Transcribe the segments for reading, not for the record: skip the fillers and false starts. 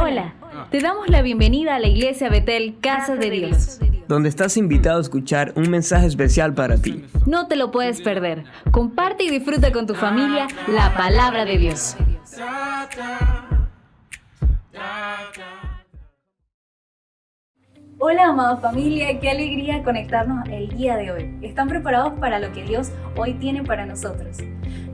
Hola, te damos la bienvenida a la Iglesia Betel Casa de Dios, donde estás invitado a escuchar un mensaje especial para ti. No te lo puedes perder. Comparte y disfruta con tu familia la palabra de Dios. Hola, amada familia, qué alegría conectarnos el día de hoy. ¿Están preparados para lo que Dios hoy tiene para nosotros?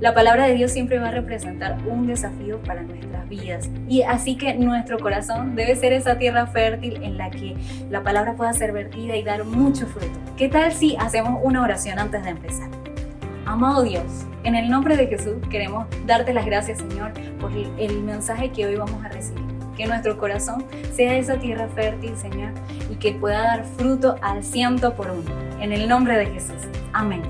La palabra de Dios siempre va a representar un desafío para nuestras vidas, y así que nuestro corazón debe ser esa tierra fértil en la que la palabra pueda ser vertida y dar mucho fruto. ¿Qué tal si hacemos una oración antes de empezar? Amado Dios, en el nombre de Jesús queremos darte las gracias, Señor, por el mensaje que hoy vamos a recibir. Que nuestro corazón sea esa tierra fértil, Señor, y que pueda dar fruto al 100 por uno. En el nombre de Jesús. Amén.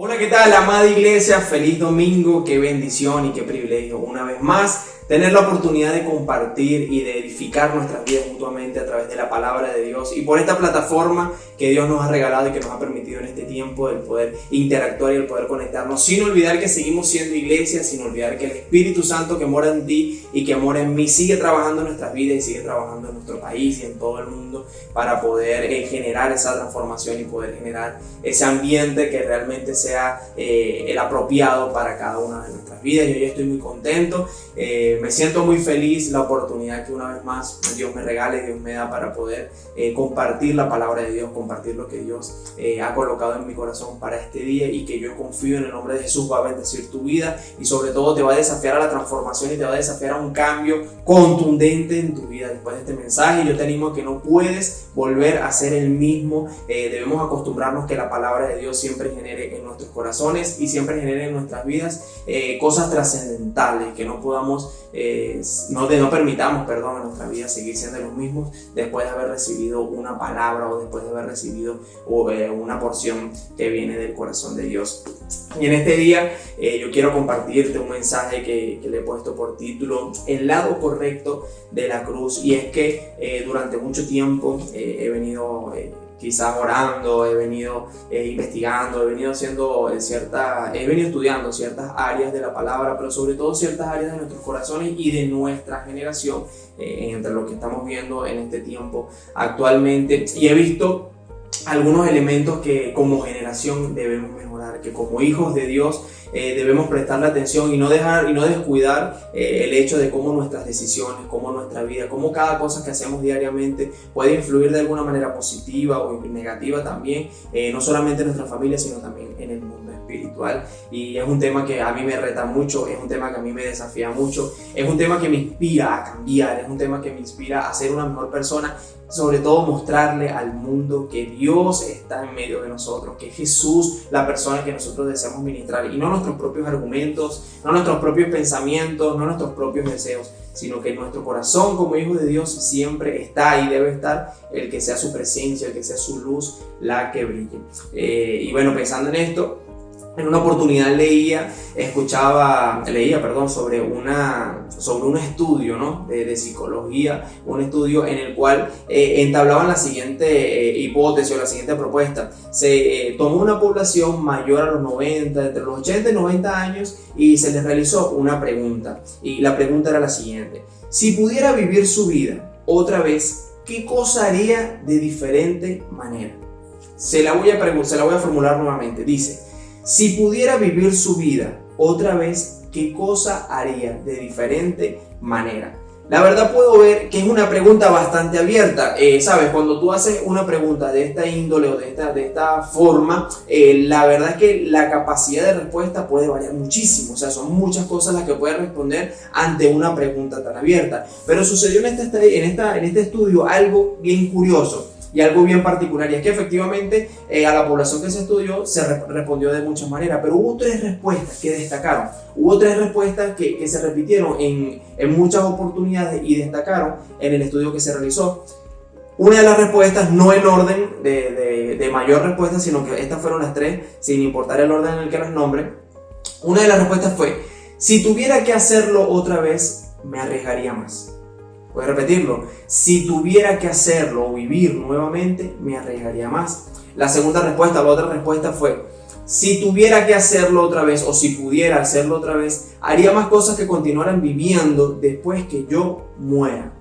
Hola, ¿qué tal, amada iglesia? Feliz domingo, qué bendición y qué privilegio una vez más tener la oportunidad de compartir y de edificar nuestras vidas mutuamente a través de la palabra de Dios y por esta plataforma que Dios nos ha regalado y que nos ha permitido en este tiempo el poder interactuar y el poder conectarnos, sin olvidar que seguimos siendo iglesia, sin olvidar que el Espíritu Santo que mora en ti y que mora en mí sigue trabajando en nuestras vidas y sigue trabajando en nuestro país y en todo el mundo para poder generar esa transformación y poder generar ese ambiente que realmente sea el apropiado para cada una de nuestras vidas. Yo estoy muy contento, me siento muy feliz la oportunidad que una vez más Dios me regala y Dios me da para poder compartir la palabra de Dios, compartir lo que Dios ha colocado en mi corazón para este día, y que yo confío en el nombre de Jesús va a bendecir tu vida y sobre todo te va a desafiar a la transformación y te va a desafiar a un cambio contundente en tu vida. Después de este mensaje yo te animo a que no puedes volver a ser el mismo. Debemos acostumbrarnos que la palabra de Dios siempre genere en nuestros corazones y siempre genere en nuestras vidas cosas trascendentales, que no podamos no permitamos en nuestra vida seguir siendo los mismos después de haber recibido una palabra o después de haber recibido una porción que viene del corazón de Dios. Y en este día yo quiero compartirte un mensaje que le he puesto por título El lado correcto de la cruz, y es que durante mucho tiempo he venido quizás orando, he venido investigando, he venido estudiando ciertas áreas de la palabra, pero sobre todo ciertas áreas de nuestros corazones y de nuestra generación, entre lo que estamos viendo en este tiempo actualmente, y he visto algunos elementos que como generación debemos mejorar, que como hijos de Dios debemos prestarle atención y no descuidar el hecho de cómo nuestras decisiones, cómo nuestra vida, cómo cada cosa que hacemos diariamente puede influir de alguna manera positiva o negativa también, no solamente en nuestra familia, sino también en el mundo espiritual. Y es un tema que a mí me reta mucho, es un tema que a mí me desafía mucho, es un tema que me inspira a cambiar, es un tema que me inspira a ser una mejor persona, sobre todo mostrarle al mundo que Dios está en medio de nosotros, que es Jesús la persona que nosotros deseamos ministrar, y no nuestros propios argumentos, no nuestros propios pensamientos, no nuestros propios deseos, sino que en nuestro corazón como hijos de Dios siempre está y debe estar el que sea su presencia, el que sea su luz la que brille. Y bueno, pensando en esto, en una oportunidad leía sobre un estudio, ¿no? de psicología, un estudio en el cual entablaban la siguiente hipótesis o la siguiente propuesta. Se tomó una población mayor a los 90, entre los 80 y 90 años, y se les realizó una pregunta, y la pregunta era la siguiente: si pudiera vivir su vida otra vez, ¿qué cosa haría de diferente manera? Se la voy a formular nuevamente. Dice: si pudiera vivir su vida otra vez, ¿qué cosa haría de diferente manera? La verdad puedo ver que es una pregunta bastante abierta. Sabes, cuando tú haces una pregunta de esta índole o de esta forma, la verdad es que la capacidad de respuesta puede variar muchísimo. O sea, son muchas cosas las que puedes responder ante una pregunta tan abierta. Pero sucedió en este estudio algo bien curioso y algo bien particular, y es que efectivamente a la población que se estudió se respondió de muchas maneras, pero hubo tres respuestas que destacaron, hubo tres respuestas que se repitieron en muchas oportunidades y destacaron en el estudio que se realizó. Una de las respuestas, no en orden de mayor respuesta, sino que estas fueron las tres, sin importar el orden en el que las nombre. Una de las respuestas fue: si tuviera que hacerlo otra vez, me arriesgaría más. Voy a repetirlo: si tuviera que hacerlo o vivir nuevamente, me arriesgaría más. La otra respuesta fue: si tuviera que hacerlo otra vez o si pudiera hacerlo otra vez, haría más cosas que continuaran viviendo después que yo muera.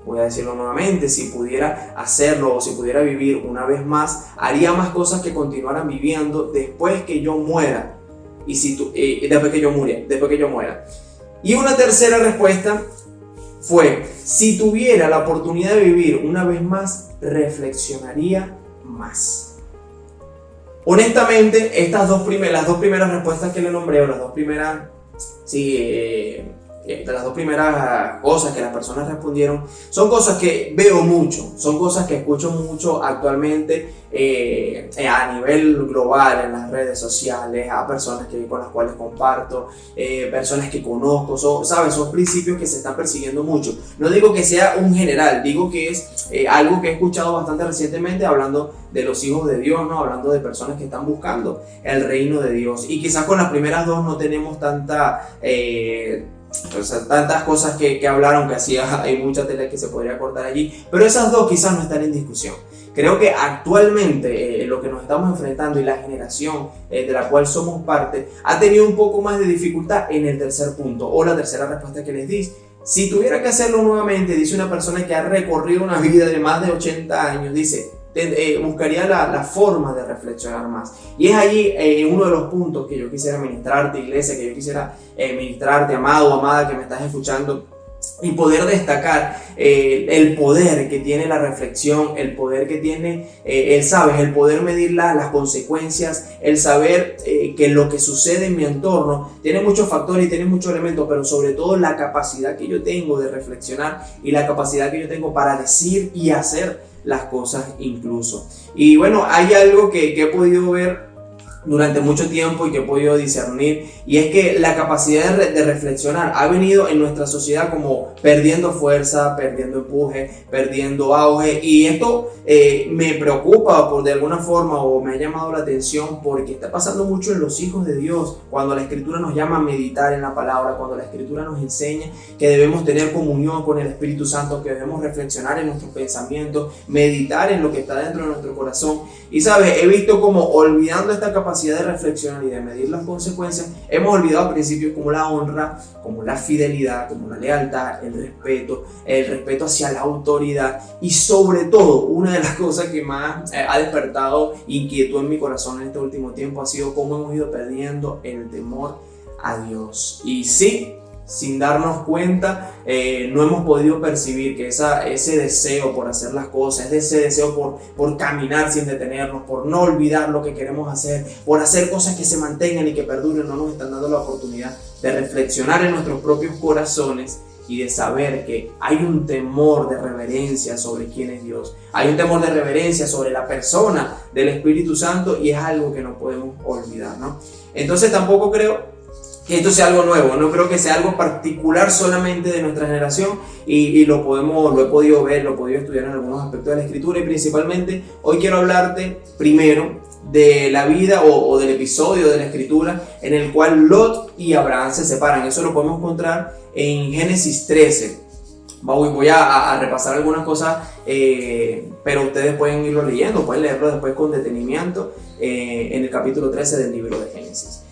Voy a decirlo nuevamente, si pudiera hacerlo o si pudiera vivir una vez más, haría más cosas que continuaran viviendo después que yo muera. Después que yo muera. Y una tercera respuesta fue, si tuviera la oportunidad de vivir una vez más, reflexionaría más. Honestamente, las dos primeras respuestas que le nombré, o las dos primeras cosas que las personas respondieron, son cosas que veo mucho, son cosas que escucho mucho actualmente a nivel global en las redes sociales, a personas con las cuales comparto, personas que conozco, son principios que se están persiguiendo mucho. No digo que sea un general, digo que es algo que he escuchado bastante recientemente hablando de los hijos de Dios, ¿no? Hablando de personas que están buscando el reino de Dios. Y quizás con las primeras dos no tenemos tantas cosas que hablaron, que hay mucha tela que se podría cortar allí, pero esas dos quizás no están en discusión. Creo que actualmente lo que nos estamos enfrentando y la generación de la cual somos parte ha tenido un poco más de dificultad en el tercer punto o la tercera respuesta que les di. Si tuviera que hacerlo nuevamente, dice una persona que ha recorrido una vida de más de 80 años, dice, buscaría la forma de reflexionar más. Y es allí uno de los puntos que yo quisiera ministrarte, iglesia, que yo quisiera ministrarte, amado o amada que me estás escuchando, y poder destacar el poder que tiene la reflexión, el poder que tiene el poder medir las consecuencias, el saber que lo que sucede en mi entorno tiene muchos factores y tiene muchos elementos, pero sobre todo la capacidad que yo tengo de reflexionar y la capacidad que yo tengo para decir y hacer las cosas incluso. Y bueno, hay algo que he podido ver durante mucho tiempo y que he podido discernir, y es que la capacidad de reflexionar ha venido en nuestra sociedad como perdiendo fuerza, perdiendo empuje, perdiendo auge, y esto me preocupa de alguna forma, o me ha llamado la atención, porque está pasando mucho en los hijos de Dios, cuando la Escritura nos llama a meditar en la palabra, cuando la Escritura nos enseña que debemos tener comunión con el Espíritu Santo, que debemos reflexionar en nuestros pensamientos, meditar en lo que está dentro de nuestro corazón. Y sabes, he visto como olvidando esta capacidad de reflexionar y de medir las consecuencias, hemos olvidado principios como la honra, como la fidelidad, como la lealtad, el respeto hacia la autoridad, y sobre todo, una de las cosas que más ha despertado inquietud en mi corazón en este último tiempo ha sido cómo hemos ido perdiendo el temor a Dios. Y sí, sin darnos cuenta, no hemos podido percibir que ese deseo por hacer las cosas, ese deseo por caminar sin detenernos, por no olvidar lo que queremos hacer, por hacer cosas que se mantengan y que perduren, no nos están dando la oportunidad de reflexionar en nuestros propios corazones y de saber que hay un temor de reverencia sobre quién es Dios. Hay un temor de reverencia sobre la persona del Espíritu Santo, y es algo que no podemos olvidar, ¿no? Entonces tampoco creo que esto sea algo nuevo, no creo que sea algo particular solamente de nuestra generación, y lo he podido ver, lo he podido estudiar en algunos aspectos de la Escritura, y principalmente hoy quiero hablarte primero de la vida o del episodio de la Escritura en el cual Lot y Abraham se separan. Eso lo podemos encontrar en Génesis 13. Voy a repasar algunas cosas, pero ustedes pueden irlo leyendo, pueden leerlo después con detenimiento en el capítulo 13 del libro de Génesis.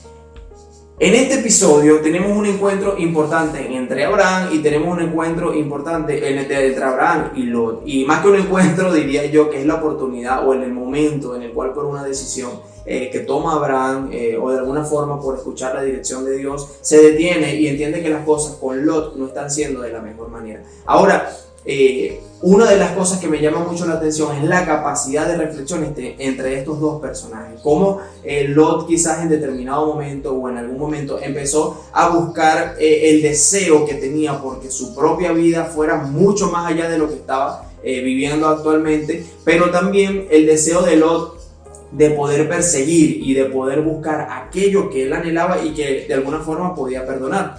En este episodio tenemos un encuentro importante entre Abraham, y tenemos un encuentro importante entre Abraham y Lot. Y más que un encuentro, diría yo que es la oportunidad o en el momento en el cual, por una decisión que toma Abraham, o de alguna forma por escuchar la dirección de Dios, se detiene y entiende que las cosas con Lot no están siendo de la mejor manera. Ahora, una de las cosas que me llama mucho la atención es la capacidad de reflexión entre estos dos personajes. Cómo Lot quizás en determinado momento o en algún momento empezó a buscar el deseo que tenía porque su propia vida fuera mucho más allá de lo que estaba viviendo actualmente, pero también el deseo de Lot de poder perseguir y de poder buscar aquello que él anhelaba y que de alguna forma podía perdurar,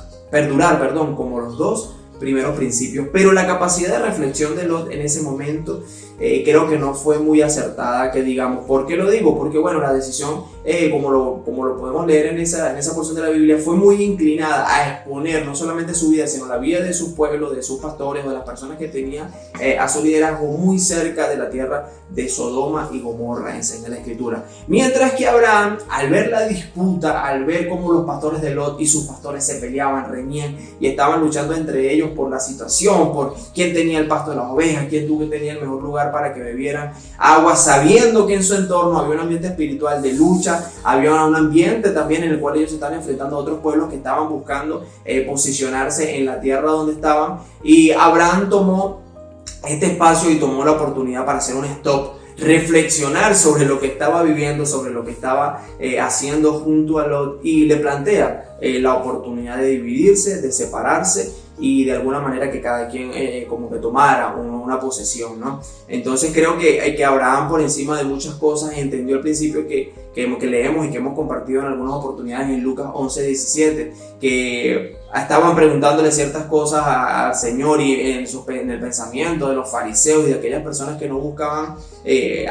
como los dos primeros principios. Pero la capacidad de reflexión de Lot en ese momento creo que no fue muy acertada, que digamos. ¿Por qué lo digo? Porque bueno, la decisión como lo podemos leer en esa porción de la Biblia, fue muy inclinada a exponer no solamente su vida, sino la vida de su pueblo, de sus pastores o de las personas que tenía a su liderazgo muy cerca de la tierra de Sodoma y Gomorra, enseña la Escritura. Mientras que Abraham, al ver la disputa, al ver cómo los pastores de Lot y sus pastores se peleaban, reñían y estaban luchando entre ellos por la situación, por quién tenía el pasto de las ovejas, quién tenía el mejor lugar para que bebieran agua, sabiendo que en su entorno había un ambiente espiritual de lucha, había un ambiente también en el cual ellos se estaban enfrentando a otros pueblos que estaban buscando posicionarse en la tierra donde estaban, y Abraham tomó este espacio y tomó la oportunidad para hacer un stop, reflexionar sobre lo que estaba viviendo, sobre lo que estaba haciendo junto a Lot, y le plantea la oportunidad de dividirse, de separarse, y de alguna manera que cada quien como que tomara una posesión, ¿no? Entonces creo que Abraham, por encima de muchas cosas, entendió el principio que leemos y que hemos compartido en algunas oportunidades en Lucas 11:17, que estaban preguntándole ciertas cosas al Señor, y en el pensamiento de los fariseos y de aquellas personas que no buscaban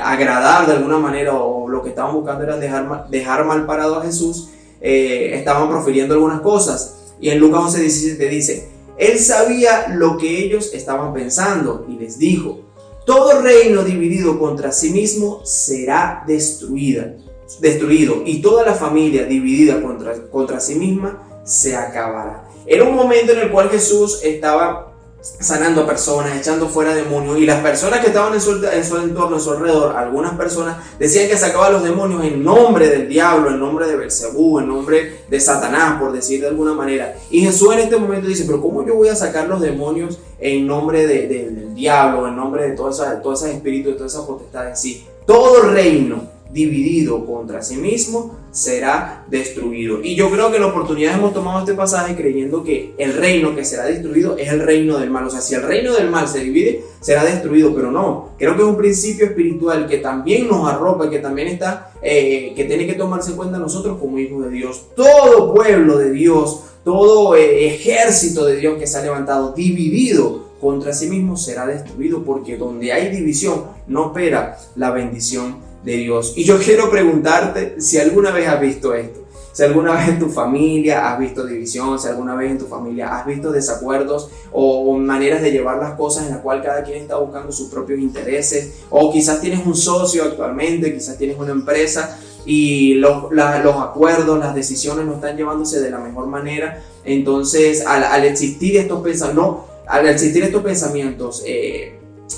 agradar de alguna manera, o lo que estaban buscando era dejar mal parado a Jesús, estaban profiriendo algunas cosas. Y en Lucas 11:17 dice: Él sabía lo que ellos estaban pensando y les dijo: todo reino dividido contra sí mismo será destruido, y toda la familia dividida contra sí misma se acabará. Era un momento en el cual Jesús estaba sanando a personas, echando fuera demonios, y las personas que estaban en su entorno, en su alrededor, algunas personas decían que sacaba a los demonios en nombre del diablo, en nombre de Belcebú, en nombre de Satanás, por decir de alguna manera. Y Jesús en este momento dice: pero ¿cómo yo voy a sacar los demonios en nombre del diablo, en nombre de todos esos espíritus, de todas esas potestades? Sí, todo reino dividido contra sí mismo será destruido. Y yo creo que en la oportunidad hemos tomado este pasaje creyendo que el reino que será destruido es el reino del mal. O sea, si el reino del mal se divide, será destruido, pero no. Creo que es un principio espiritual que también nos arropa y que también está, que tiene que tomarse en cuenta nosotros como hijos de Dios. Todo pueblo de Dios, todo ejército de Dios que se ha levantado dividido contra sí mismo será destruido, porque donde hay división no opera la bendición de Dios. Y yo quiero preguntarte si alguna vez has visto esto, si alguna vez en tu familia has visto división, si alguna vez en tu familia has visto desacuerdos o maneras de llevar las cosas en las cuales cada quien está buscando sus propios intereses, o quizás tienes un socio actualmente, quizás tienes una empresa y los acuerdos, las decisiones no están llevándose de la mejor manera. Entonces al existir estos pensamientos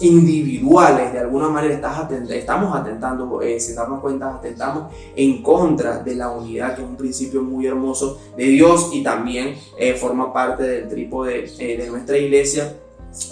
individuales, de alguna manera estamos atentando, sin darnos cuenta, atentamos en contra de la unidad, que es un principio muy hermoso de Dios y también forma parte del trípode de nuestra iglesia.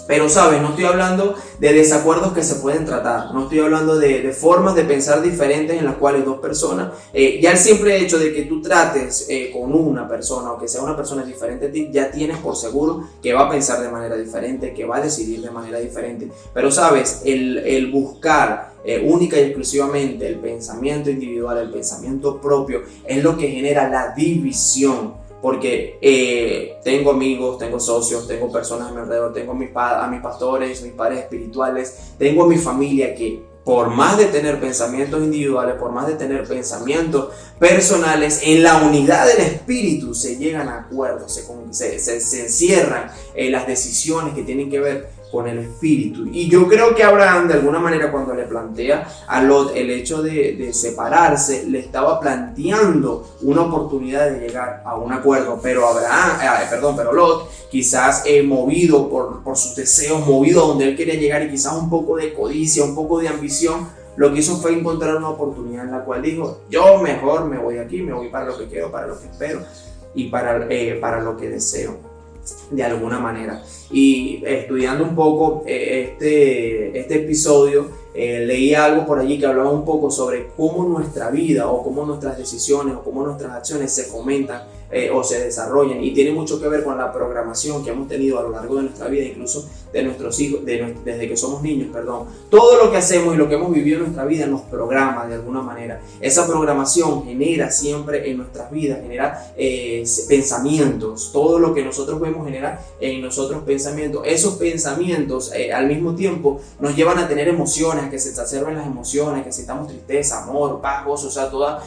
Pero sabes, no estoy hablando de desacuerdos que se pueden tratar, no estoy hablando de formas de pensar diferentes en las cuales dos personas, ya el simple hecho de que tú trates con una persona o que sea una persona diferente a ti, ya tienes por seguro que va a pensar de manera diferente, que va a decidir de manera diferente. Pero sabes, el buscar única y exclusivamente el pensamiento individual, el pensamiento propio, es lo que genera la división. Porque tengo amigos, tengo socios, tengo personas a mi alrededor, tengo a mis pastores, mis padres espirituales, tengo a mi familia que, por más de tener pensamientos individuales, por más de tener pensamientos personales, en la unidad del espíritu se llegan a acuerdos, se encierran las decisiones que tienen que ver con el espíritu. Y yo creo que Abraham, de alguna manera, cuando le plantea a Lot el hecho de separarse, le estaba planteando una oportunidad de llegar a un acuerdo. Pero Lot, quizás movido por sus deseos, movido a donde él quería llegar, y quizás un poco de codicia, un poco de ambición, lo que hizo fue encontrar una oportunidad en la cual dijo: yo mejor me voy aquí, me voy para lo que quiero, para lo que espero y para lo que deseo, de alguna manera. Y estudiando un poco este episodio, leí algo por allí que hablaba un poco sobre cómo nuestra vida o cómo nuestras decisiones o cómo nuestras acciones se fomentan o se desarrollan, y tiene mucho que ver con la programación que hemos tenido a lo largo de nuestra vida, incluso de nuestros hijos, desde que somos niños, perdón. Todo lo que hacemos y lo que hemos vivido en nuestra vida nos programa de alguna manera. Esa programación genera siempre en nuestras vidas, genera pensamientos. Todo lo que nosotros vemos genera en nosotros pensamientos. Esos pensamientos al mismo tiempo nos llevan a tener emociones, a que se exacerben las emociones, que sintamos tristeza, amor, paz, gozo, o sea, todas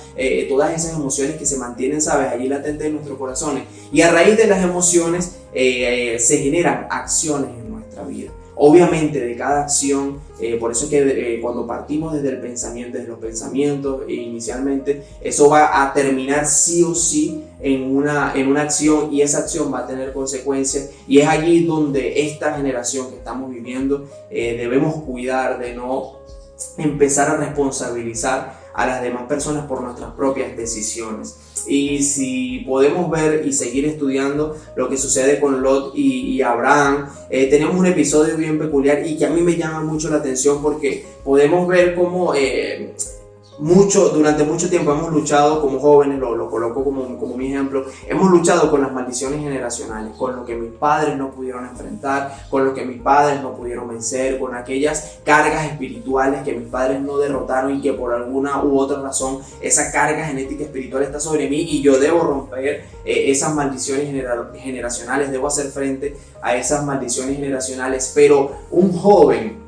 esas emociones que se mantienen, ¿sabes?, allí latentes en nuestros corazones. Y a raíz de las emociones se generan acciones en nuestra vida. Obviamente de cada acción, por eso es que cuando partimos desde el pensamiento, desde los pensamientos inicialmente, eso va a terminar sí o sí en una acción, y esa acción va a tener consecuencias, y es allí donde esta generación que estamos viviendo debemos cuidar de no empezar a responsabilizar a las demás personas por nuestras propias decisiones. Y si podemos ver y seguir estudiando lo que sucede con Lot y Abraham, tenemos un episodio bien peculiar y que a mí me llama mucho la atención, porque podemos ver cómo durante mucho tiempo hemos luchado como jóvenes, lo coloco como mi ejemplo, hemos luchado con las maldiciones generacionales, con lo que mis padres no pudieron enfrentar, con lo que mis padres no pudieron vencer, con aquellas cargas espirituales que mis padres no derrotaron y que por alguna u otra razón esa carga genética espiritual está sobre mí, y yo debo romper esas maldiciones generacionales, debo hacer frente a esas maldiciones generacionales. Pero un joven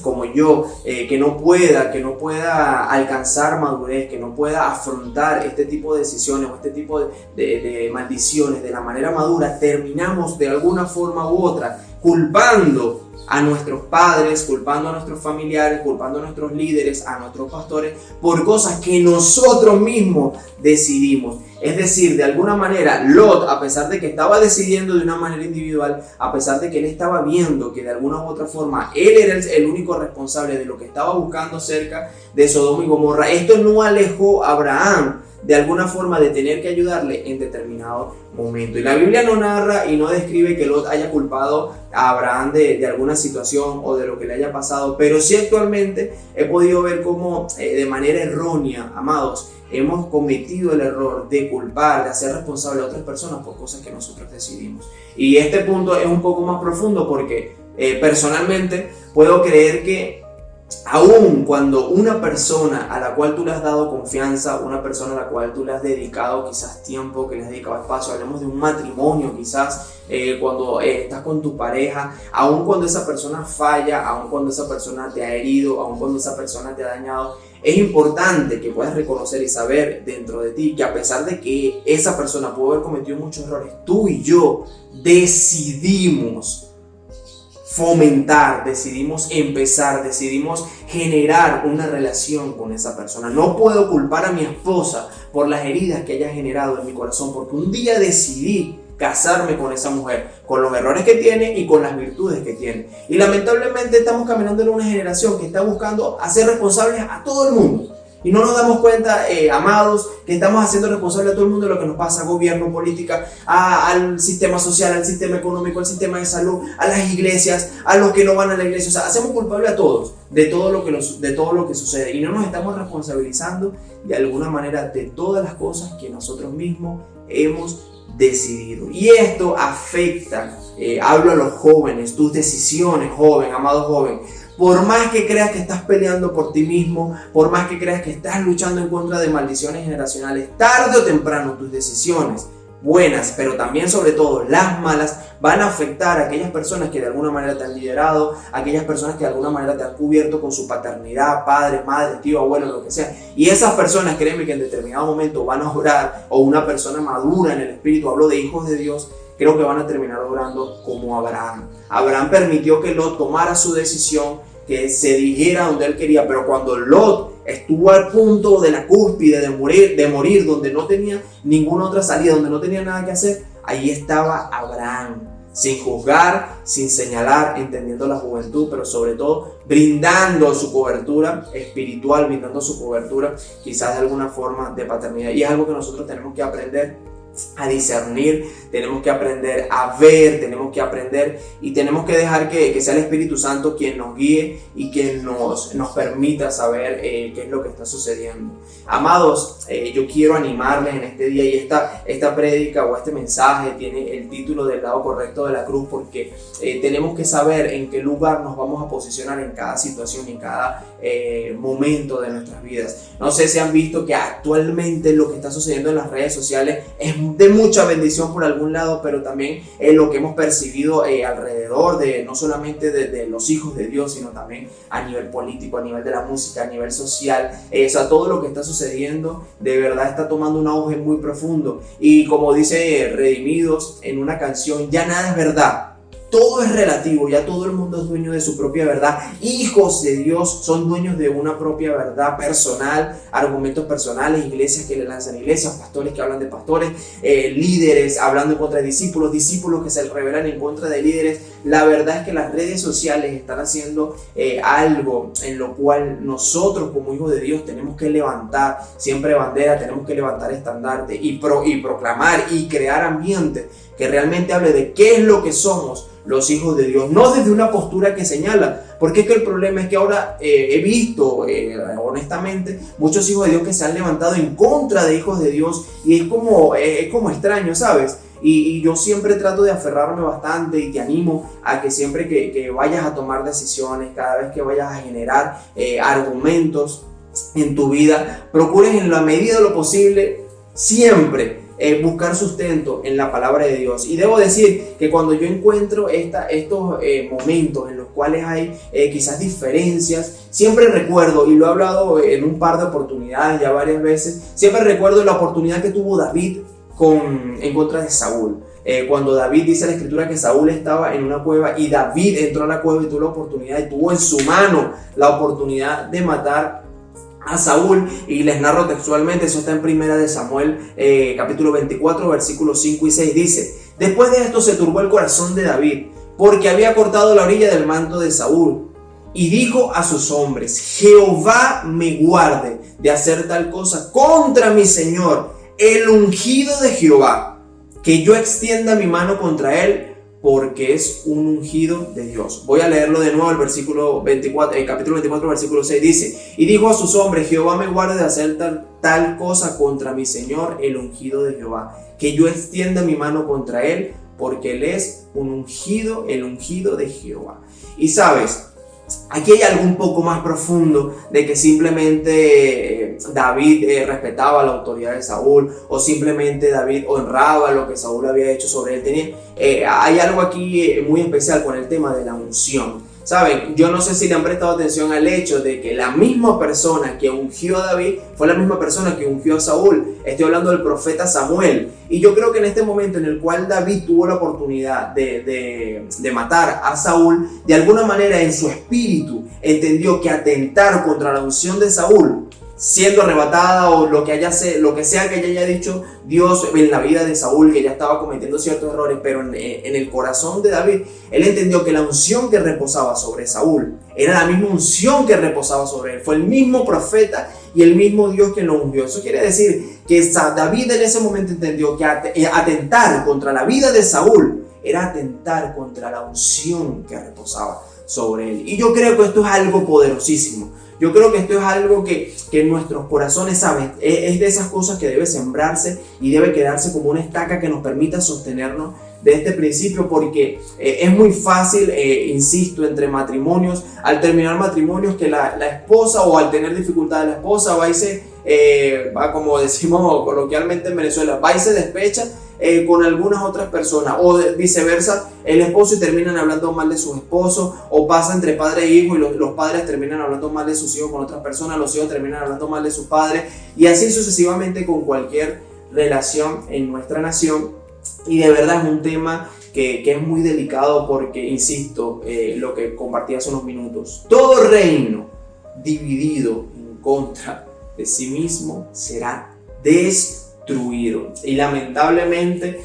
como yo, que no pueda alcanzar madurez, que no pueda afrontar este tipo de decisiones o este tipo de maldiciones de la manera madura, terminamos de alguna forma u otra culpando a nuestros padres, culpando a nuestros familiares, culpando a nuestros líderes, a nuestros pastores, por cosas que nosotros mismos decidimos. Es decir, de alguna manera, Lot, a pesar de que estaba decidiendo de una manera individual, a pesar de que él estaba viendo que de alguna u otra forma él era el único responsable de lo que estaba buscando cerca de Sodoma y Gomorra, esto no alejó a Abraham de alguna forma de tener que ayudarle en determinado momento. Y la Biblia no narra y no describe que Lot haya culpado a Abraham de alguna situación o de lo que le haya pasado, pero sí actualmente he podido ver cómo de manera errónea, amados, hemos cometido el error de culpar, de hacer responsable a otras personas por cosas que nosotros decidimos. Y este punto es un poco más profundo porque personalmente puedo creer que aún cuando una persona a la cual tú le has dado confianza, una persona a la cual tú le has dedicado quizás tiempo, que le has dedicado espacio, hablemos de un matrimonio quizás, cuando estás con tu pareja, aún cuando esa persona falla, aún cuando esa persona te ha herido, aún cuando esa persona te ha dañado, es importante que puedas reconocer y saber dentro de ti que a pesar de que esa persona pudo haber cometido muchos errores, tú y yo decidimos fomentar, decidimos empezar, decidimos generar una relación con esa persona. No puedo culpar a mi esposa por las heridas que haya generado en mi corazón, porque un día decidí casarme con esa mujer, con los errores que tiene y con las virtudes que tiene. Y lamentablemente estamos caminando en una generación que está buscando hacer responsables a todo el mundo. Y no nos damos cuenta, amados, que estamos haciendo responsable a todo el mundo de lo que nos pasa, gobierno, política, al sistema social, al sistema económico, al sistema de salud, a las iglesias, a los que no van a la iglesia. O sea, hacemos culpable a todos de todo lo que sucede, y no nos estamos responsabilizando de alguna manera de todas las cosas que nosotros mismos hemos decidido. Y esto afecta, hablo a los jóvenes, tus decisiones, joven, amado joven. Por más que creas que estás peleando por ti mismo, por más que creas que estás luchando en contra de maldiciones generacionales, tarde o temprano tus decisiones buenas, pero también sobre todo las malas, van a afectar a aquellas personas que de alguna manera te han liderado, aquellas personas que de alguna manera te han cubierto con su paternidad, padre, madre, tío, abuelo, lo que sea. Y esas personas, créeme que en determinado momento van a orar, o una persona madura en el espíritu, hablo de hijos de Dios, creo que van a terminar orando como Abraham. Abraham permitió que Lot tomara su decisión, que se dirigiera donde él quería, pero cuando Lot estuvo al punto de la cúspide de morir, donde no tenía ninguna otra salida, donde no tenía nada que hacer, ahí estaba Abraham, sin juzgar, sin señalar, entendiendo la juventud, pero sobre todo brindando su cobertura espiritual, brindando su cobertura quizás de alguna forma de paternidad. Y es algo que nosotros tenemos que aprender a discernir, tenemos que aprender a ver, tenemos que aprender y tenemos que dejar que sea el Espíritu Santo quien nos guíe y quien nos permita saber qué es lo que está sucediendo. Amados, yo quiero animarles en este día, y esta prédica o este mensaje tiene el título del lado correcto de la cruz, porque tenemos que saber en qué lugar nos vamos a posicionar en cada situación y en cada momento de nuestras vidas. No sé si han visto que actualmente lo que está sucediendo en las redes sociales es de mucha bendición por algún lado, pero también lo que hemos percibido alrededor de no solamente de los hijos de Dios, sino también a nivel político, a nivel de la música, a nivel social. O sea, todo lo que está sucediendo de verdad está tomando un auge muy profundo, y como dice Redimidos en una canción, ya nada es verdad. Todo es relativo, ya todo el mundo es dueño de su propia verdad. Hijos de Dios son dueños de una propia verdad personal, argumentos personales, iglesias que le lanzan iglesias, pastores que hablan de pastores, líderes hablando en contra de discípulos, discípulos que se rebelan en contra de líderes. La verdad es que las redes sociales están haciendo algo en lo cual nosotros como hijos de Dios tenemos que levantar siempre bandera, tenemos que levantar estandarte y proclamar y crear ambientes que realmente hable de qué es lo que somos los hijos de Dios, no desde una postura que señala, porque es que el problema es que ahora he visto honestamente muchos hijos de Dios que se han levantado en contra de hijos de Dios, y es como extraño, ¿sabes? Y yo siempre trato de aferrarme bastante, y te animo a que siempre que vayas a tomar decisiones, cada vez que vayas a generar argumentos en tu vida, procures en la medida de lo posible siempre buscar sustento en la palabra de Dios. Y debo decir que cuando yo encuentro estos momentos en los cuales hay quizás diferencias, siempre recuerdo, y lo he hablado en un par de oportunidades ya varias veces, siempre recuerdo la oportunidad que tuvo David en contra de Saúl. Cuando David, dice la escritura que Saúl estaba en una cueva y David entró a la cueva y tuvo la oportunidad, y tuvo en su mano la oportunidad de matar a Saúl, y les narro textualmente, eso está en Primera de Samuel capítulo 24 versículos 5 y 6, dice: después de esto se turbó el corazón de David, porque había cortado la orilla del manto de Saúl, y dijo a sus hombres: Jehová me guarde de hacer tal cosa contra mi señor, el ungido de Jehová, que yo extienda mi mano contra él, porque es un ungido de Dios. Voy a leerlo de nuevo, el capítulo 24, versículo 6 dice: y dijo a sus hombres: Jehová me guarde de hacer tal cosa contra mi señor, el ungido de Jehová, que yo extienda mi mano contra él, porque él es un ungido, el ungido de Jehová. Y sabes, aquí hay algo un poco más profundo de que simplemente David respetaba la autoridad de Saúl, o simplemente David honraba lo que Saúl había hecho sobre él. Hay algo aquí muy especial con el tema de la unción. ¿Saben? Yo no sé si le han prestado atención al hecho de que la misma persona que ungió a David fue la misma persona que ungió a Saúl. Estoy hablando del profeta Samuel. Y yo creo que en este momento en el cual David tuvo la oportunidad de matar a Saúl, de alguna manera en su espíritu entendió que atentar contra la unción de Saúl, siendo arrebatada, o lo que sea que haya dicho Dios en la vida de Saúl, que ya estaba cometiendo ciertos errores, pero en el corazón de David, él entendió que la unción que reposaba sobre Saúl era la misma unción que reposaba sobre él. Fue el mismo profeta y el mismo Dios que lo ungió. Eso quiere decir que David en ese momento entendió que atentar contra la vida de Saúl era atentar contra la unción que reposaba sobre él. Y yo creo que esto es algo poderosísimo. Yo creo que esto es algo que en nuestros corazones, ¿saben? Es de esas cosas que debe sembrarse y debe quedarse como una estaca que nos permita sostenernos de este principio, porque es muy fácil, insisto, entre matrimonios, al terminar matrimonios, que la esposa, o al tener dificultades la esposa, va y va, como decimos coloquialmente en Venezuela, va y se despecha con algunas otras personas, o viceversa, el esposo, y terminan hablando mal de sus esposos, o pasa entre padre e hijo y los padres terminan hablando mal de sus hijos con otras personas, los hijos terminan hablando mal de sus padres, y así sucesivamente con cualquier relación en nuestra nación. Y de verdad es un tema que es muy delicado, porque, insisto, lo que compartí hace unos minutos, todo reino dividido en contra de sí mismo será destruido. Y lamentablemente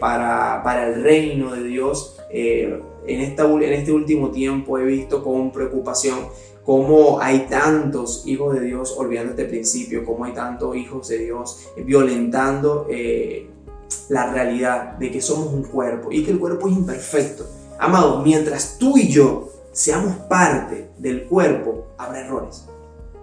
para el reino de Dios, en este último tiempo he visto con preocupación cómo hay tantos hijos de Dios olvidando este principio, cómo hay tantos hijos de Dios violentando la realidad de que somos un cuerpo y que el cuerpo es imperfecto. Amado, mientras tú y yo seamos parte del cuerpo, habrá errores.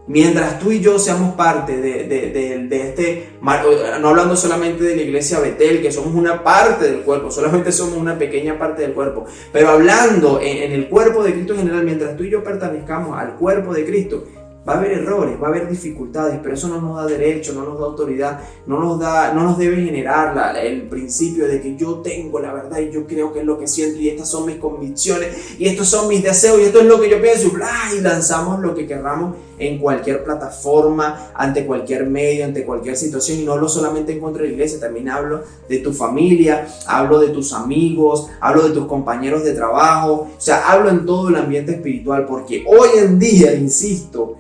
Mientras tú y yo seamos parte de no hablando solamente de la iglesia Betel, que somos una parte del cuerpo, solamente somos una pequeña parte del cuerpo, pero hablando en el cuerpo de Cristo en general, mientras tú y yo pertenezcamos al cuerpo de Cristo, va a haber errores, va a haber dificultades, pero eso no nos da derecho, no nos da autoridad, no nos debe generar el principio de que yo tengo la verdad y yo creo que es lo que siento y estas son mis convicciones y estos son mis deseos y esto es lo que yo pienso y lanzamos lo que querramos en cualquier plataforma, ante cualquier medio, ante cualquier situación. Y no hablo solamente en contra de la iglesia, también hablo de tu familia, hablo de tus amigos, hablo de tus compañeros de trabajo, o sea, hablo en todo el ambiente espiritual, porque hoy en día, insisto,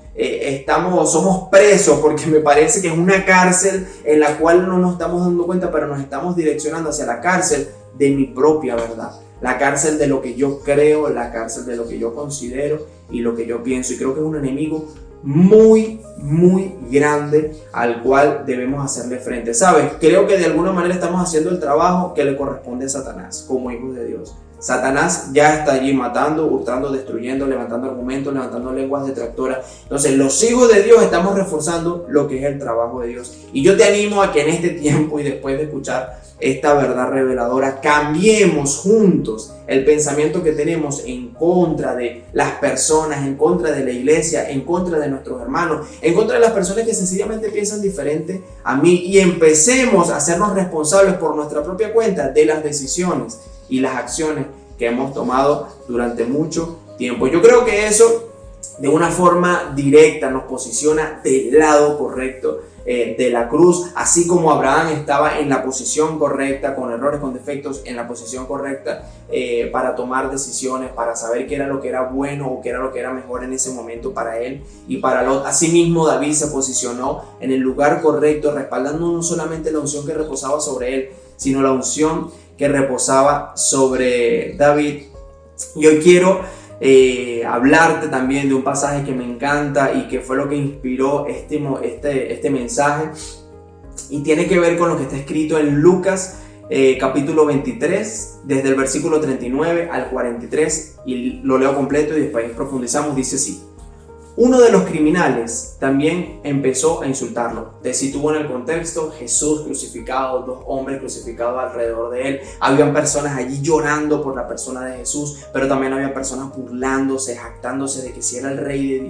somos presos, porque me parece que es una cárcel en la cual no nos estamos dando cuenta, pero nos estamos direccionando hacia la cárcel de mi propia verdad, la cárcel de lo que yo creo, la cárcel de lo que yo considero y lo que yo pienso. Y creo que es un enemigo muy, muy grande al cual debemos hacerle frente. ¿Sabes? Creo que de alguna manera estamos haciendo el trabajo que le corresponde a Satanás como hijos de Dios. Satanás ya está allí matando, hurtando, destruyendo, levantando argumentos, levantando lenguas detractoras. Entonces los hijos de Dios estamos reforzando lo que es el trabajo de Dios. Y yo te animo a que en este tiempo y después de escuchar esta verdad reveladora, cambiemos juntos el pensamiento que tenemos en contra de las personas, en contra de la iglesia, en contra de nuestros hermanos, en contra de las personas que sencillamente piensan diferente a mí, y empecemos a hacernos responsables por nuestra propia cuenta de las decisiones y las acciones que hemos tomado durante mucho tiempo. Yo creo que eso de una forma directa nos posiciona del lado correcto de la cruz, así como Abraham estaba en la posición correcta, con errores, con defectos, en la posición correcta para tomar decisiones, para saber qué era lo que era bueno o qué era lo que era mejor en ese momento para él y para Lot. Asimismo, David se posicionó en el lugar correcto, respaldando no solamente la unción que reposaba sobre él, sino la unción que reposaba sobre David. Y hoy quiero hablarte también de un pasaje que me encanta y que fue lo que inspiró este mensaje, y tiene que ver con lo que está escrito en Lucas capítulo 23, desde el versículo 39 al 43, y lo leo completo y después profundizamos. Dice así: uno de los criminales también empezó a insultarlo. Te sitúo en el contexto: Jesús crucificado, dos hombres crucificados alrededor de él. Habían personas allí llorando por la persona de Jesús, pero también había personas burlándose, jactándose de que si era el rey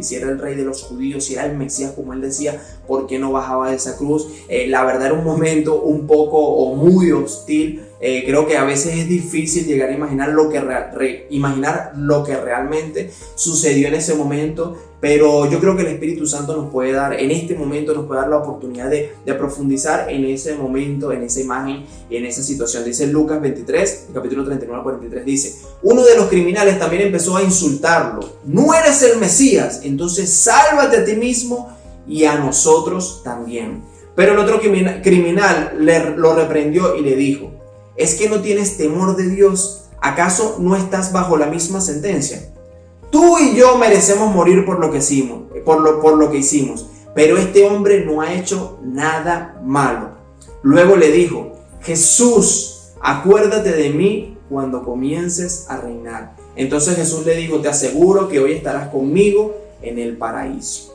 de los judíos, si era el Mesías como él decía, ¿por qué no bajaba de esa cruz? La verdad era un momento un poco o muy hostil. Creo que a veces es difícil llegar a imaginar lo que realmente sucedió en ese momento, pero yo creo que el Espíritu Santo nos puede dar, en este momento nos puede dar la oportunidad de profundizar en ese momento, en esa imagen y en esa situación. Dice Lucas 23, capítulo 39 al 43, dice: uno de los criminales también empezó a insultarlo. ¿No eres el Mesías? Entonces sálvate a ti mismo y a nosotros también. Pero el otro criminal lo reprendió y le dijo: ¿es que no tienes temor de Dios? ¿Acaso no estás bajo la misma sentencia? Tú y yo merecemos morir por lo que hicimos, pero este hombre no ha hecho nada malo. Luego le dijo: Jesús, acuérdate de mí cuando comiences a reinar. Entonces Jesús le dijo: te aseguro que hoy estarás conmigo en el paraíso.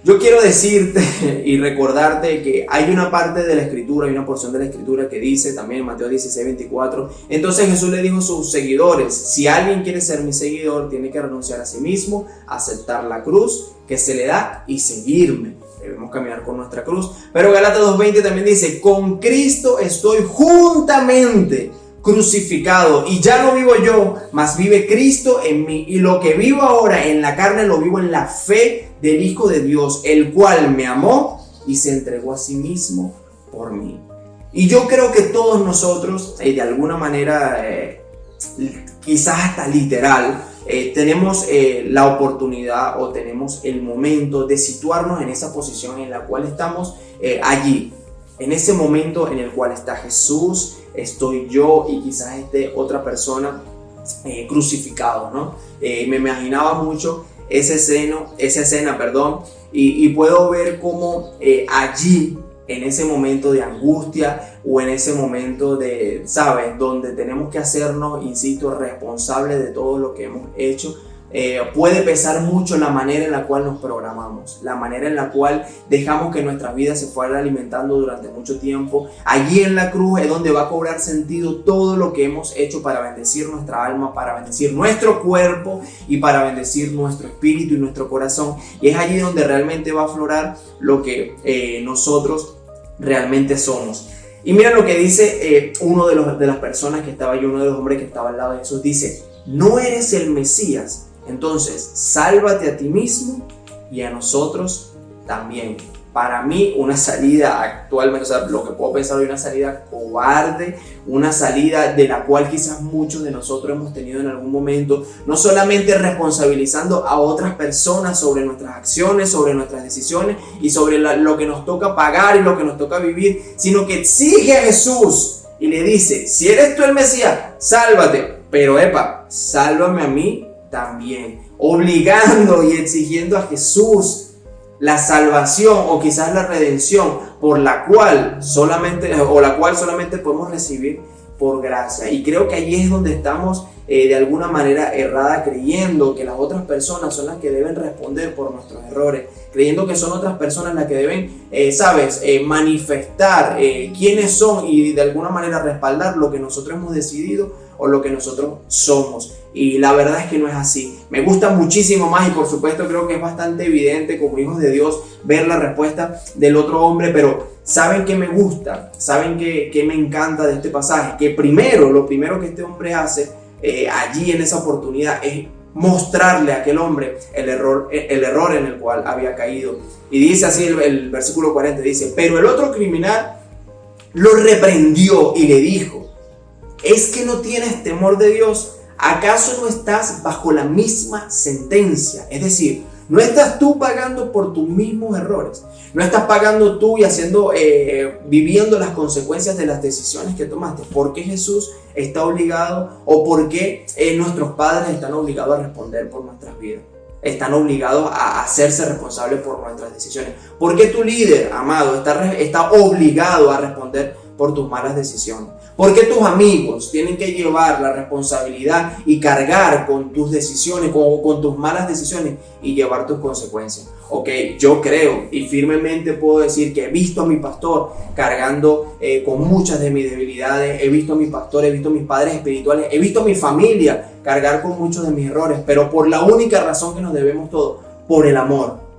Yo quiero decirte y recordarte que hay una parte de la escritura, hay una porción de la escritura que dice también en Mateo 16, 24. Entonces Jesús le dijo a sus seguidores: si alguien quiere ser mi seguidor, tiene que renunciar a sí mismo, aceptar la cruz que se le da y seguirme. Debemos caminar con nuestra cruz. Pero Gálatas 2:20 también dice: con Cristo estoy juntamente crucificado, y ya no vivo yo, mas vive Cristo en mí, y lo que vivo ahora en la carne lo vivo en la fe del Hijo de Dios, el cual me amó y se entregó a sí mismo por mí. Y yo creo que todos nosotros, de alguna manera, quizás hasta literal, tenemos la oportunidad o tenemos el momento de situarnos en esa posición en la cual estamos allí, en ese momento en el cual está Jesús, estoy yo y quizás esté otra persona crucificado, ¿no? Me imaginaba mucho esa escena, y puedo ver cómo allí en ese momento de angustia o en ese momento de, ¿sabes?, donde tenemos que hacernos, insisto, responsables de todo lo que hemos hecho, puede pesar mucho la manera en la cual nos programamos, la manera en la cual dejamos que nuestra vida se fuera alimentando durante mucho tiempo. Allí en la cruz es donde va a cobrar sentido todo lo que hemos hecho para bendecir nuestra alma, para bendecir nuestro cuerpo y para bendecir nuestro espíritu y nuestro corazón. Y es allí donde realmente va a aflorar lo que nosotros realmente somos. Y mira lo que dice uno de las personas que estaba allí, uno de los hombres que estaba al lado de Jesús, dice: no eres el Mesías, entonces sálvate a ti mismo y a nosotros también. Para mí, una salida actualmente, o sea, lo que puedo pensar hoy, una salida cobarde, una salida de la cual quizás muchos de nosotros hemos tenido en algún momento, no solamente responsabilizando a otras personas sobre nuestras acciones, sobre nuestras decisiones y sobre lo que nos toca pagar y lo que nos toca vivir, sino que exige a Jesús y le dice: si eres tú el Mesías, sálvate, pero sálvame a mí también, obligando y exigiendo a Jesús la salvación o quizás la redención por la cual solamente podemos recibir por gracia. Y creo que allí es donde estamos de alguna manera errada, creyendo que las otras personas son las que deben responder por nuestros errores, creyendo que son otras personas las que deben, manifestar quiénes son y de alguna manera respaldar lo que nosotros hemos decidido o lo que nosotros somos. Y la verdad es que no es así. Me gusta muchísimo más y por supuesto creo que es bastante evidente como hijos de Dios ver la respuesta del otro hombre, pero ¿saben qué me gusta? ¿Saben qué me encanta de este pasaje? Que lo primero que este hombre hace allí en esa oportunidad es mostrarle a aquel hombre el error en el cual había caído. Y dice así el versículo 40, dice: pero el otro criminal lo reprendió y le dijo: ¿es que no tienes temor de Dios? ¿Acaso no estás bajo la misma sentencia? Es decir, no estás tú pagando por tus mismos errores. No estás pagando tú y viviendo las consecuencias de las decisiones que tomaste. ¿Por qué Jesús está obligado o por qué nuestros padres están obligados a responder por nuestras vidas? Están obligados a hacerse responsables por nuestras decisiones. ¿Por qué tu líder, amado, está obligado a responder por tus malas decisiones? ¿Por qué tus amigos tienen que llevar la responsabilidad y cargar con tus decisiones, con tus malas decisiones y llevar tus consecuencias? Ok, yo creo y firmemente puedo decir que he visto a mi pastor cargando con muchas de mis debilidades, he visto a mi pastor, he visto a mis padres espirituales, he visto a mi familia cargar con muchos de mis errores, pero por la única razón que nos debemos todos, por el amor.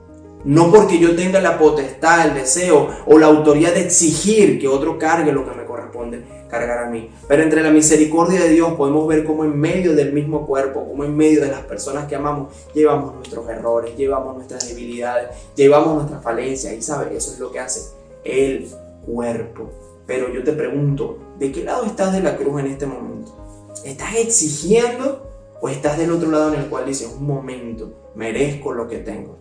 No porque yo tenga la potestad, el deseo o la autoridad de exigir que otro cargue lo que me corresponde cargar a mí. Pero entre la misericordia de Dios podemos ver cómo en medio del mismo cuerpo, cómo en medio de las personas que amamos, llevamos nuestros errores, llevamos nuestras debilidades, llevamos nuestras falencias. Y ¿sabes? Eso es lo que hace el cuerpo. Pero yo te pregunto, ¿de qué lado estás de la cruz en este momento? ¿Estás exigiendo o estás del otro lado en el cual dices: un momento, merezco lo que tengo?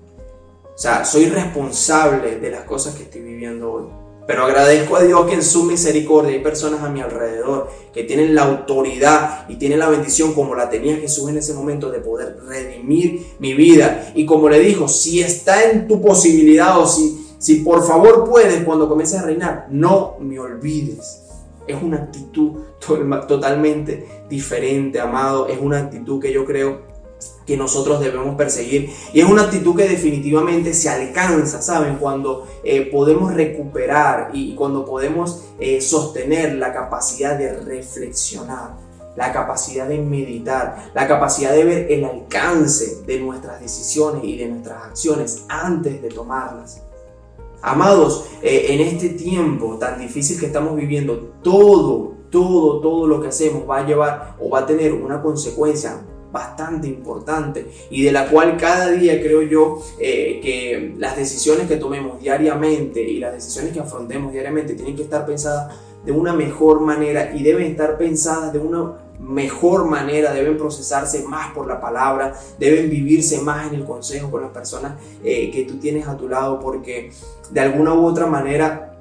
O sea, soy responsable de las cosas que estoy viviendo hoy. Pero agradezco a Dios que en su misericordia hay personas a mi alrededor que tienen la autoridad y tienen la bendición, como la tenía Jesús en ese momento, de poder redimir mi vida. Y como le dijo, si está en tu posibilidad o si por favor puedes, cuando comiences a reinar, no me olvides. Es una actitud totalmente diferente, amado. Es una actitud que yo creo que nosotros debemos perseguir, y es una actitud que definitivamente se alcanza, ¿saben? Cuando podemos recuperar y cuando podemos sostener la capacidad de reflexionar, la capacidad de meditar, la capacidad de ver el alcance de nuestras decisiones y de nuestras acciones antes de tomarlas. Amados, en este tiempo tan difícil que estamos viviendo, todo lo que hacemos va a llevar o va a tener una consecuencia bastante importante, y de la cual cada día creo yo que las decisiones que tomemos diariamente y las decisiones que afrontemos diariamente tienen que estar pensadas de una mejor manera, y deben estar pensadas de una mejor manera, deben procesarse más por la palabra, deben vivirse más en el consejo con las personas que tú tienes a tu lado, porque de alguna u otra manera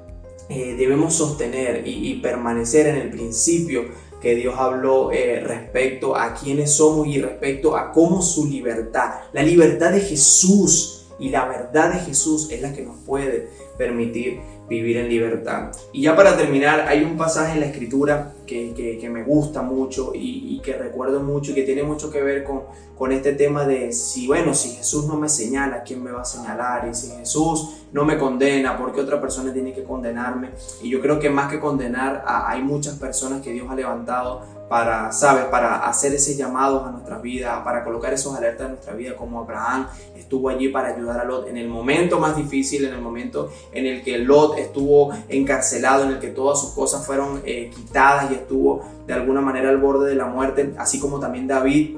debemos sostener y permanecer en el principio que Dios habló respecto a quiénes somos y respecto a cómo su libertad, la libertad de Jesús y la verdad de Jesús es la que nos puede permitir vivir en libertad. Y ya para terminar, hay un pasaje en la Escritura que me gusta mucho y que recuerdo mucho y que tiene mucho que ver con este tema de si Jesús no me señala, ¿quién me va a señalar? Y si Jesús no me condena, ¿por qué otra persona tiene que condenarme? Y yo creo que más que condenar, hay muchas personas que Dios ha levantado para hacer ese llamado a nuestras vidas, para colocar esos alertas en nuestra vida, como Abraham estuvo allí para ayudar a Lot en el momento más difícil, en el momento en el que Lot estuvo encarcelado, en el que todas sus cosas fueron quitadas y estuvo de alguna manera al borde de la muerte, así como también David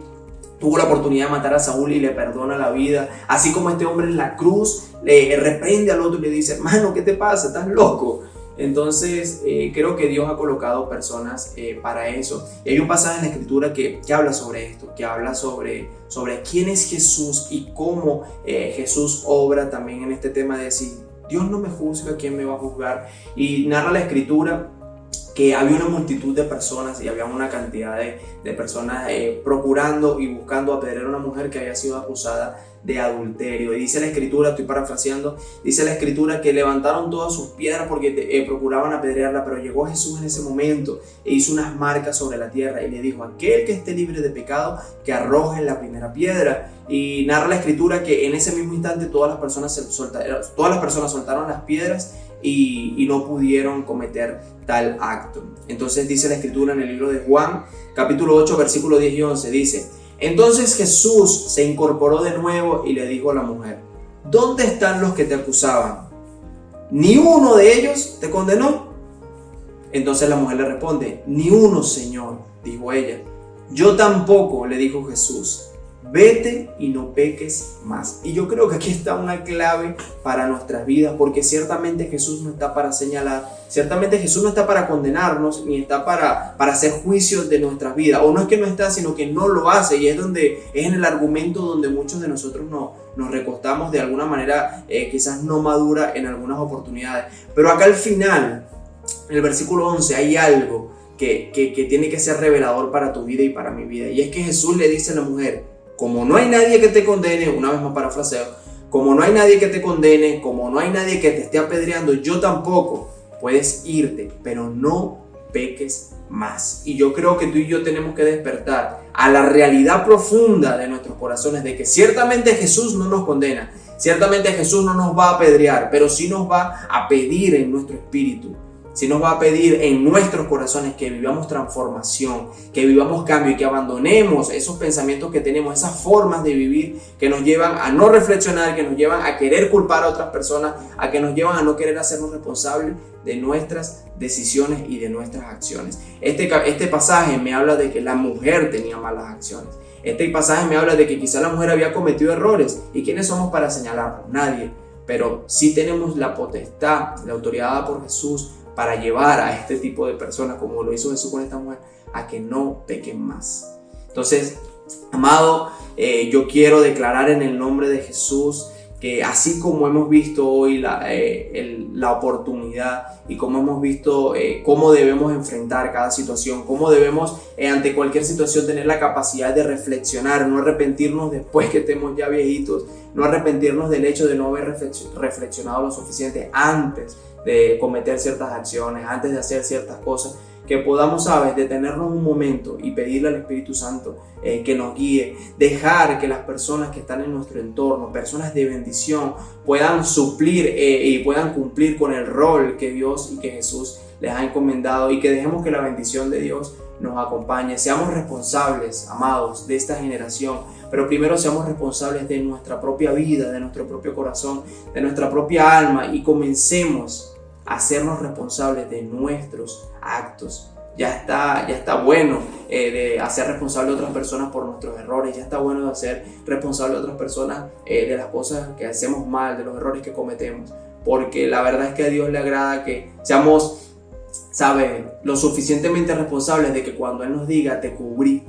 tuvo la oportunidad de matar a Saúl y le perdona la vida, así como este hombre en la cruz le reprende al otro y le dice: hermano, ¿qué te pasa? ¿Estás loco? Entonces creo que Dios ha colocado personas para eso. Y hay un pasaje en la Escritura que habla sobre esto, que habla sobre quién es Jesús y cómo Jesús obra también en este tema de si Dios no me juzga, ¿quién me va a juzgar? Y narra la Escritura que había una multitud de personas y había una cantidad de personas procurando y buscando apedrear a una mujer que había sido acusada de adulterio. Y dice la Escritura, estoy parafraseando, dice la Escritura que levantaron todas sus piedras porque procuraban apedrearla, pero llegó Jesús en ese momento e hizo unas marcas sobre la tierra y le dijo: aquel que esté libre de pecado, que arroje la primera piedra. Y narra la Escritura que en ese mismo instante todas las personas soltaron las piedras y no pudieron cometer tal acto. Entonces dice la Escritura en el libro de Juan, capítulo 8, versículos 10 y 11, dice: entonces Jesús se incorporó de nuevo y le dijo a la mujer: ¿dónde están los que te acusaban? ¿Ni uno de ellos te condenó? Entonces la mujer le responde: ni uno, Señor, dijo ella. Yo tampoco, le dijo Jesús. Vete y no peques más. Y yo creo que aquí está una clave para nuestras vidas, porque ciertamente Jesús no está para señalar, ciertamente Jesús no está para condenarnos, ni está para hacer juicios de nuestras vidas. O no es que no está, sino que no lo hace. Y es en el argumento donde muchos de nosotros nos recostamos de alguna manera, quizás no madura en algunas oportunidades. Pero acá al final, en el versículo 11, hay algo que tiene que ser revelador para tu vida y para mi vida. Y es que Jesús le dice a la mujer: como no hay nadie que te condene, una vez más parafraseo, como no hay nadie que te condene, como no hay nadie que te esté apedreando, yo tampoco, puedes irte, pero no peques más. Y yo creo que tú y yo tenemos que despertar a la realidad profunda de nuestros corazones, de que ciertamente Jesús no nos condena, ciertamente Jesús no nos va a apedrear, pero sí nos va a pedir en nuestro espíritu, sí nos va a pedir en nuestros corazones que vivamos transformación, que vivamos cambio y que abandonemos esos pensamientos que tenemos, esas formas de vivir que nos llevan a no reflexionar, que nos llevan a querer culpar a otras personas, a que nos llevan a no querer hacernos responsables de nuestras decisiones y de nuestras acciones. Este pasaje me habla de que la mujer tenía malas acciones. Este pasaje me habla de que quizá la mujer había cometido errores. ¿Y quiénes somos para señalarlo? Nadie. Pero sí tenemos la potestad, la autoridad dada por Jesús, para llevar a este tipo de personas, como lo hizo Jesús con esta mujer, a que no pequen más. Entonces, amado, yo quiero declarar en el nombre de Jesús que así como hemos visto hoy la oportunidad y como hemos visto cómo debemos enfrentar cada situación, cómo debemos ante cualquier situación tener la capacidad de reflexionar, no arrepentirnos después que estemos ya viejitos, no arrepentirnos del hecho de no haber reflexionado lo suficiente antes de cometer ciertas acciones, antes de hacer ciertas cosas, que podamos, detenernos un momento y pedirle al Espíritu Santo que nos guíe, dejar que las personas que están en nuestro entorno, personas de bendición, puedan suplir y puedan cumplir con el rol que Dios y que Jesús les ha encomendado, y que dejemos que la bendición de Dios nos acompañe. Seamos responsables, amados, de esta generación, pero primero seamos responsables de nuestra propia vida, de nuestro propio corazón, de nuestra propia alma, y comencemos a hacernos responsables de nuestros actos. Ya está bueno de hacer responsable a otras personas por nuestros errores, ya está bueno de hacer responsable a otras personas de las cosas que hacemos mal, de los errores que cometemos, porque la verdad es que a Dios le agrada que seamos, lo suficientemente responsables de que cuando Él nos diga: te cubrí,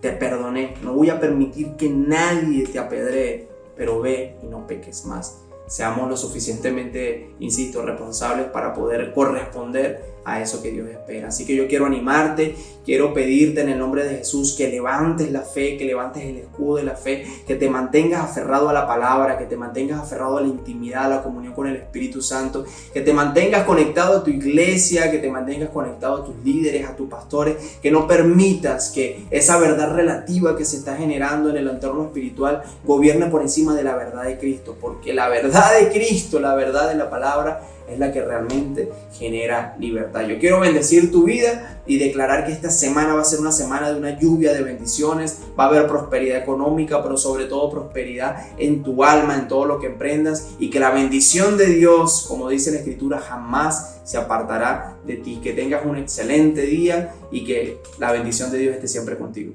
te perdoné, no voy a permitir que nadie te apedree, pero ve y no peques más. Seamos lo suficientemente, insisto, responsables para poder corresponder a eso que Dios espera. Así que yo quiero animarte, quiero pedirte en el nombre de Jesús que levantes la fe, que levantes el escudo de la fe, que te mantengas aferrado a la palabra, que te mantengas aferrado a la intimidad, a la comunión con el Espíritu Santo, que te mantengas conectado a tu iglesia, que te mantengas conectado a tus líderes, a tus pastores, que no permitas que esa verdad relativa que se está generando en el entorno espiritual gobierne por encima de la verdad de Cristo, porque la verdad de Cristo, la verdad de la palabra, es la que realmente genera libertad. Yo quiero bendecir tu vida y declarar que esta semana va a ser una semana de una lluvia de bendiciones. Va a haber prosperidad económica, pero sobre todo prosperidad en tu alma, en todo lo que emprendas, y que la bendición de Dios, como dice la Escritura, jamás se apartará de ti. Que tengas un excelente día y que la bendición de Dios esté siempre contigo.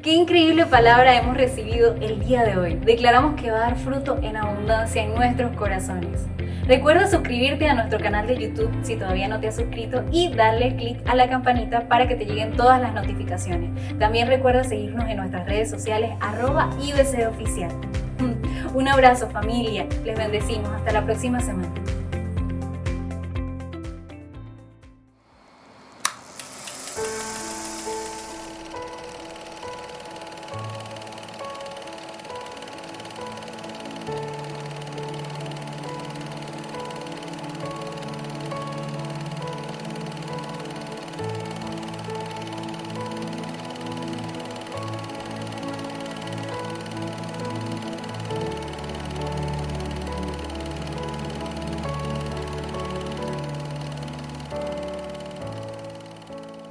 Qué increíble palabra hemos recibido el día de hoy. Declaramos que va a dar fruto en abundancia en nuestros corazones. Recuerda suscribirte a nuestro canal de YouTube si todavía no te has suscrito y darle clic a la campanita para que te lleguen todas las notificaciones. También recuerda seguirnos en nuestras redes sociales @IBCOficial. Un abrazo, familia. Les bendecimos. Hasta la próxima semana.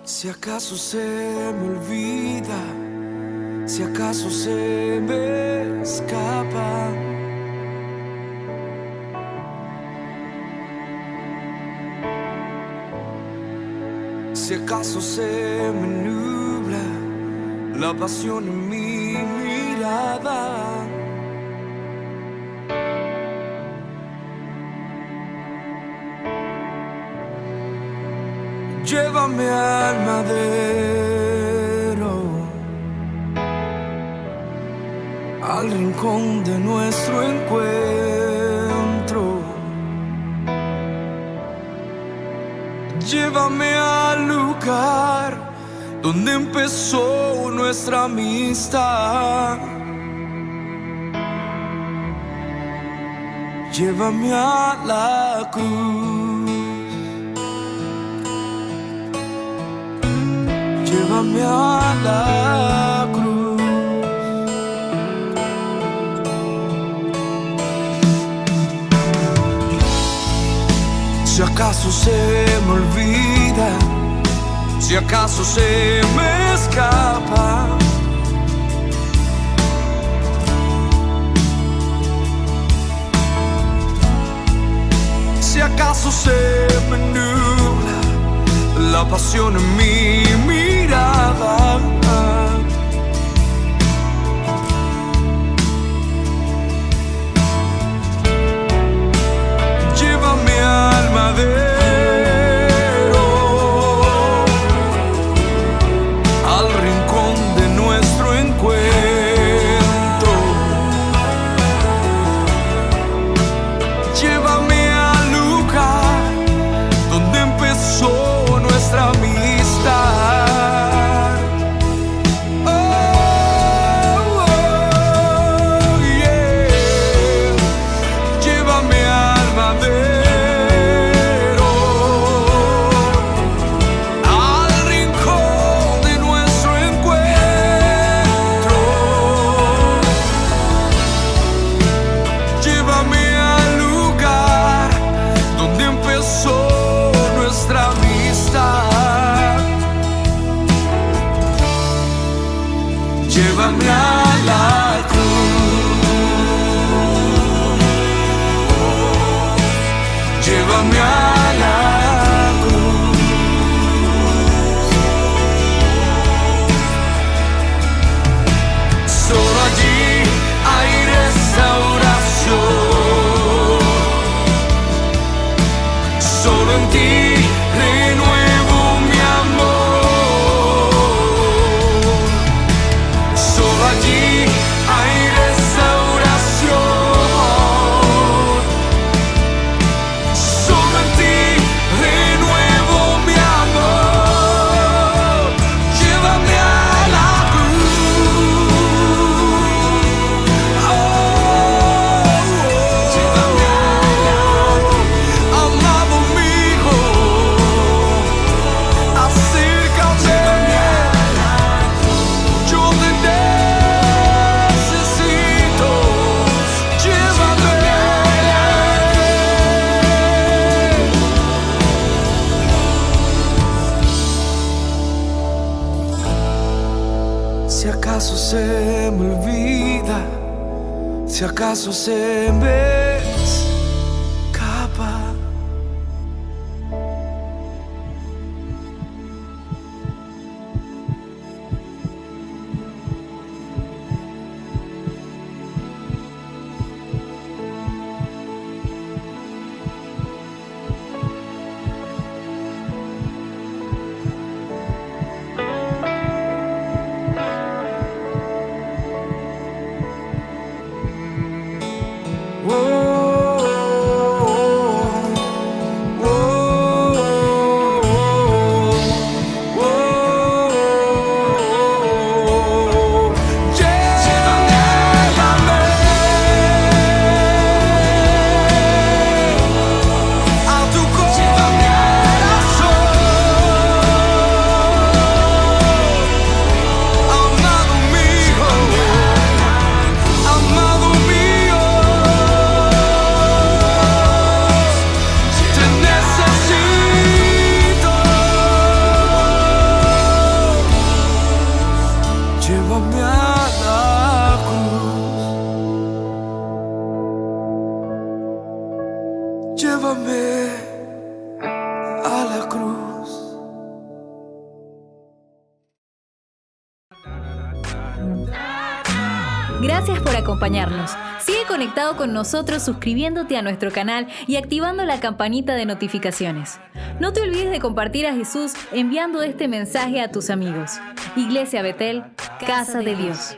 Si acaso se me olvida, si acaso se me escapa, si acaso se me nubla la pasión en mi mirada, llévame al madero, al rincón de nuestro encuentro. Llévame al lugar donde empezó nuestra amistad. Llévame a la cruz. Llévame a la cruz. Si acaso se me olvida, si acaso se me escapa, si acaso se me nubla la pasión en mi mirada, llévame al madero, al rincón de nuestro encuentro. Llévame al lugar donde empezó nuestra amistad. Oh, oh, yeah. Llévame al madero, al rincón de nuestro encuentro. Llévame al lugar donde empezó nuestra amistad. Llévame a la cruz. Llévame a la cruz. Solo allí hay restauración. Solo en ti renuevo mi amor. Solo allí acaso se me olvida, si acaso se me escapa. Llévame a la cruz. Llévame a la cruz. Gracias por acompañarnos. Sigue conectado con nosotros suscribiéndote a nuestro canal y activando la campanita de notificaciones. No te olvides de compartir a Jesús enviando este mensaje a tus amigos. Iglesia Betel, Casa de Dios.